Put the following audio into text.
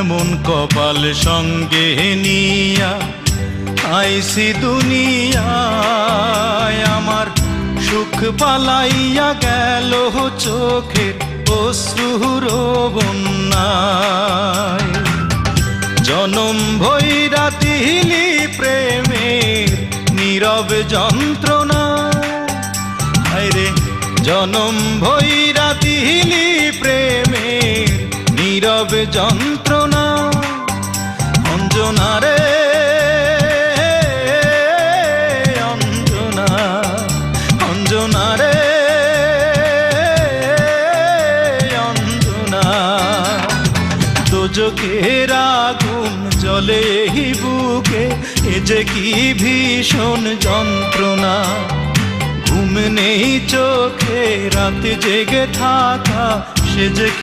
এমন কপাল সঙ্গে নিয়া আইসি দুনিয়ায়, আমার সুখ পালাইয়া গেল চোখের অশ্রুর বন্যায়। জনম ভৈরা দিলি প্রেমের নীরব যন্ত্রণা, আরে জনম ভৈরা দিলি প্রেমের নীরব যন্ত্রণা। অঞ্জনা রে অঞ্জনা, অঞ্জনা রে অঞ্জনা, দোজখের আগুন জ্বলে বুকে, এ যে কি ভীষণ যন্ত্রণা। ঘুম নেই চোখে, রাত জেগে থাকা সে যে